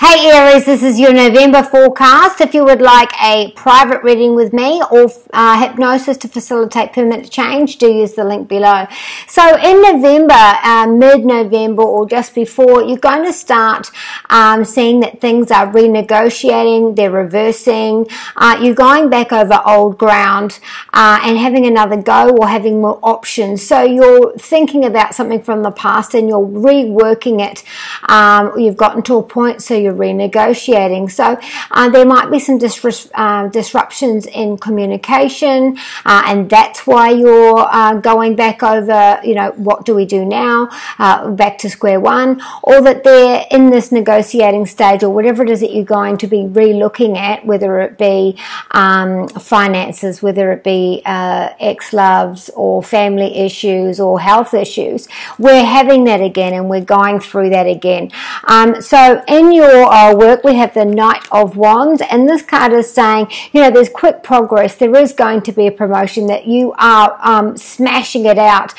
Hey Aries, this is your November forecast. If you would like a private reading with me or hypnosis to facilitate permanent change, do use the link below. So in November, mid-November or just before, you're going to start seeing that things are renegotiating, they're reversing, you're going back over old ground and having another go or having more options. So you're thinking about something from the past and you're reworking it. You've gotten to a point, so you're renegotiating. So there might be some disruptions in communication, and that's why you're going back over, what do we do now, back to square one, or that they're in this negotiating stage or whatever it is that you're going to be re-looking at, whether it be finances, whether it be ex-loves or family issues or health issues. We're having that again and we're going through that again. So in your work, we have the Knight of Wands, and this card is saying, there's quick progress. There is going to be a promotion, that you are smashing it out,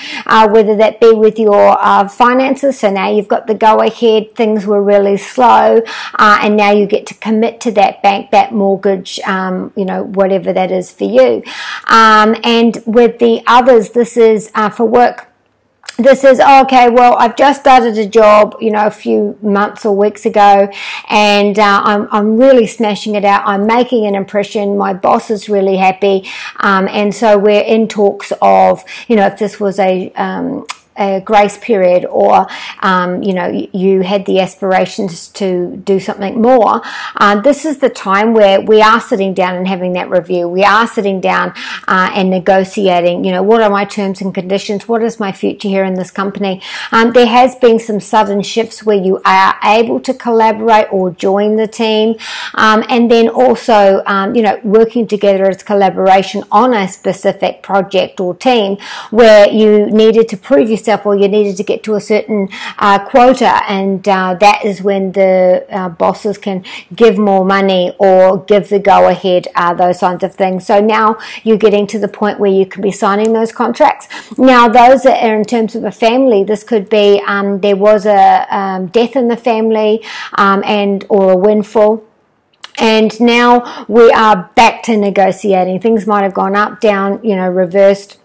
whether that be with your finances. So now you've got the go-ahead. Things were really slow, and now you get to commit to that bank, that mortgage, whatever that is for you. And with the others, this is for work. This is, okay, well, I've just started a job, a few months or weeks ago, and I'm really smashing it out. I'm making an impression. My boss is really happy. And so we're in talks of, if this was a grace period, or you had the aspirations to do something more, this is the time where we are sitting down and having that review. We are sitting down and negotiating, what are my terms and conditions, what is my future here in this company. There has been some sudden shifts where you are able to collaborate or join the team, and then also working together as collaboration on a specific project or team where you needed to prove yourself, or you needed to get to a certain quota, and that is when the bosses can give more money or give the go-ahead, those kinds of things. So now you're getting to the point where you can be signing those contracts. Now those that are in terms of a family, this could be there was a death in the family, or a windfall. And now we are back to negotiating. Things might have gone up, down, reversed.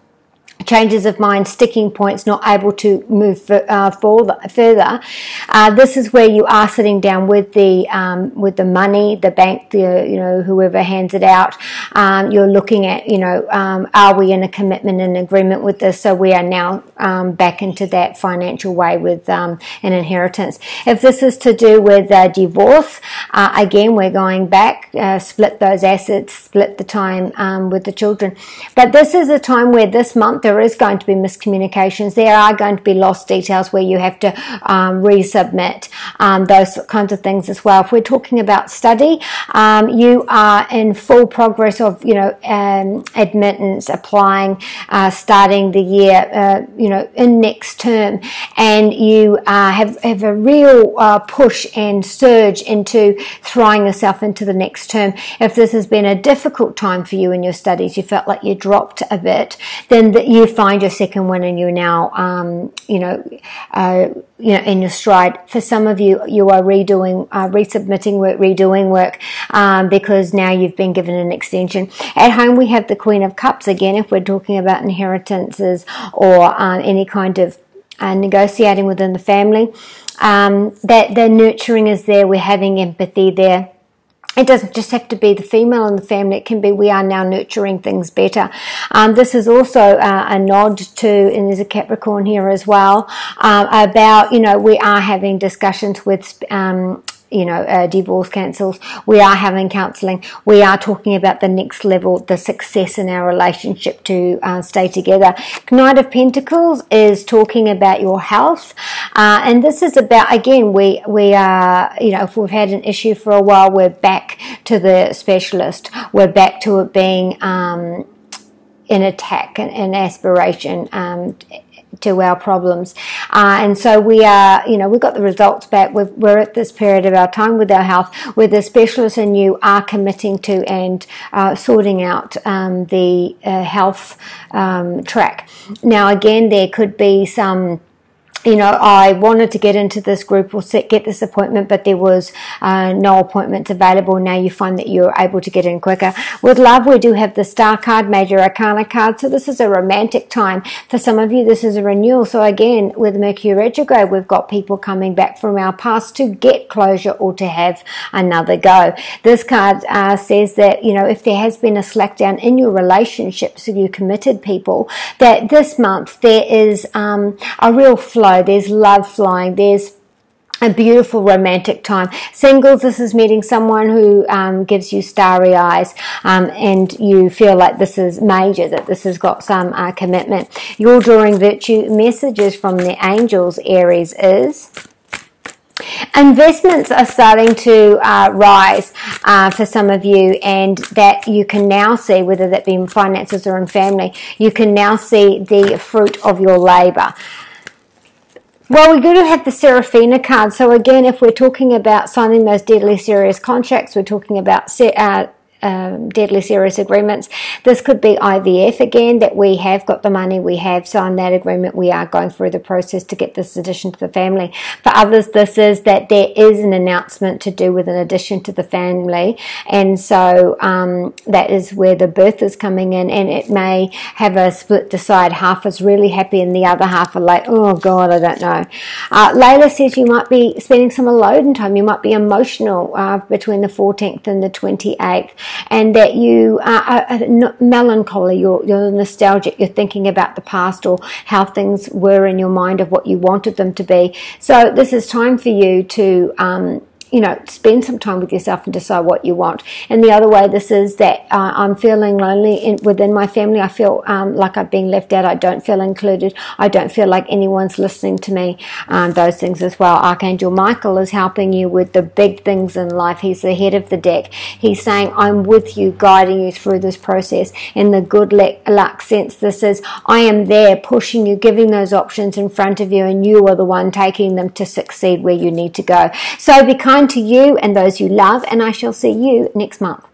Changes of mind, sticking points, not able to move further. This is where you are sitting down with the money, the bank, whoever hands it out. You're looking at, are we in a commitment and agreement with this? So we are now back into that financial way with an inheritance. If this is to do with divorce, again, we're going back, split those assets, split the time with the children. But this is a time where this month there is going to be miscommunications. There are going to be lost details where you have to resubmit, those kinds of things as well. If we're talking about study, you are in full progress of, admittance, applying, starting the year, in next term, and you have a real push and surge into throwing yourself into the next term. If this has been a difficult time for you in your studies, you felt like you dropped a bit, then you find your second one and you're now, in your stride. For some of you, you are resubmitting work, redoing work, because now you've been given an extension. At home, we have the Queen of Cups again, if we're talking about inheritances or any kind of negotiating within the family. That the nurturing is there. We're having empathy there. It doesn't just have to be the female in the family. It can be we are now nurturing things better. This is also a nod to, and there's a Capricorn here as well, about, we are having discussions with divorce cancels. We are having counselling. We are talking about the next level, the success in our relationship to stay together. Knight of Pentacles is talking about your health, and this is about, again, we are, if we've had an issue for a while, we're back to the specialist. We're back to it being an attack, an aspiration to our problems, and so we are, we've got the results back. We're at this period of our time with our health where the specialist and you are committing to and sorting out the health track. Now again, there could be some I wanted to get into this group or get this appointment, but there was no appointments available. Now you find that you're able to get in quicker. With love, we do have the Star card, Major Arcana card. So this is a romantic time. For some of you, this is a renewal. So again, with Mercury retrograde, we've got people coming back from our past to get closure or to have another go. This card says that, if there has been a slack down in your relationships, so you committed people, that this month there is a real flow. There's love flowing. There's a beautiful romantic time. Singles, this is meeting someone who gives you starry eyes, and you feel like this is major, that this has got some commitment. You're drawing virtue messages from the angels, Aries is. Investments are starting to rise for some of you, and that you can now see, whether that be in finances or in family, you can now see the fruit of your labor. Well, we're going to have the Seraphina card. So again, if we're talking about signing those deadly serious contracts, we're talking about deadly serious agreements. This could be IVF again, that we have got the money, we have signed that agreement, we are going through the process to get this addition to the family. For others, this is that there is an announcement to do with an addition to the family, and so that is where the birth is coming in, and it may have a split decide. Half is really happy and the other half are like, oh God, I don't know. Layla says you might be spending some alone time. You might be emotional between the 14th and the 28th. And that you are melancholy, you're nostalgic, you're thinking about the past or how things were in your mind of what you wanted them to be. So this is time for you to spend some time with yourself and decide what you want. And the other way, this is that I'm feeling lonely within my family. I feel like I've been left out. I don't feel included. I don't feel like anyone's listening to me. Those things as well. Archangel Michael is helping you with the big things in life. He's the head of the deck. He's saying, I'm with you, guiding you through this process. In the good luck sense, this is, I am there pushing you, giving those options in front of you, and you are the one taking them to succeed where you need to go. So be kind to you and those you love, and I shall see you next month.